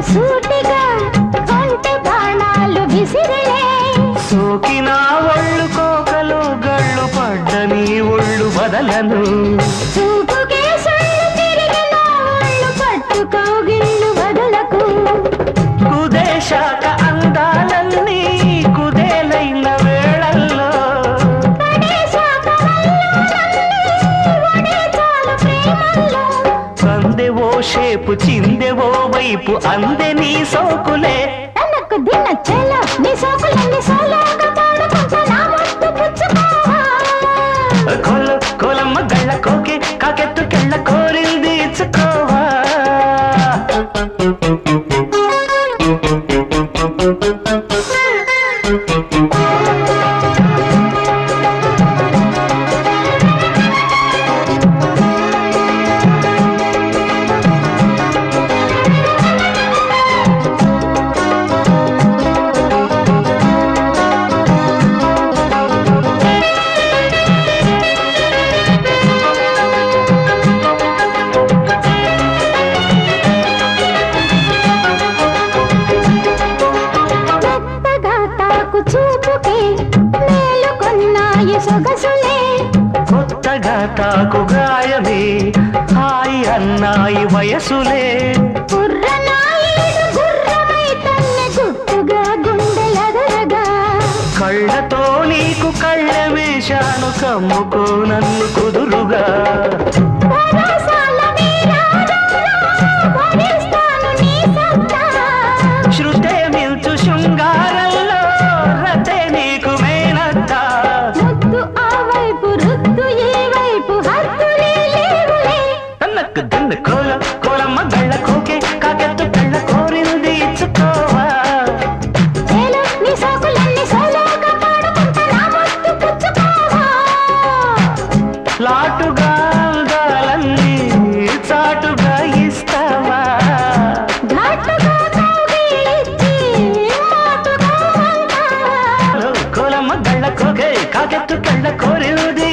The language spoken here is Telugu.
సూటిగా కొంటె బాణాలు విసిరిలే సోకిన ఒళ్ళు కోకలు గళ్ళు పడ్డ నీ ఒళ్ళు వదలను చూపుకే సొళ్ళు తిరిగిన ఒళ్ళు పట్టుకోగిళ్ళు వదలకు కుదేశాక అందాలన్నీ కుదేలైన వేళల్లో పడేశాక వల్లూలన్నీ చాలు ప్రేమల్లో సందెవో షేపు చిందెవో వైపు అందే నీ సోకులే తనకు దిన చెల నీ సోకులన్నీ సోలోగా పాడుకుంటా నా ముద్దు పుచ్చుకోవా కోలమ్మ గళ్ళ కోకి కాకెత్తు కెళ్ళ కోరింది ఇచ్చుకోవా చూపుకే మేలుకొన్నాయి సొగసులే కొత్తగా తాకు గాయమే హాయి అన్నాయి వయసులే గుర్రనాయుడు గుర్రమై తన్నే గుట్టుగా గుండెలదరగా కళ్ళతో నీకు కళ్ళమేశాను కమ్ముకో నన్ను కుదురుగా పరసాల నీరాజంలో భరిస్తాను నీ సత్తా శృతే మిల్చు శృంగారంలో రతే నీకు మేనత్తా ముద్దు ఆ వైపు రుద్దు ఈ వైపు హద్దులే లేవులే తన్నకు దిన్ను కోలమ్మ గళ్ళ కోకే కాకెత్తు కళ్ళ కోరింది ఇచ్చుకోవా చేలో నీ సోకులన్నీ సోలోగా పాడుకుంటా నా ముద్దు పుచ్చుకోవా లాటుగా అందాలన్నీ చాటుగా ఇస్తావా ఘాటుగా కౌగిలించి మాటుగా అంటా కోలమ్మ గళ్ళ కోకే కాకెత్తు కళ్ళ కోరింది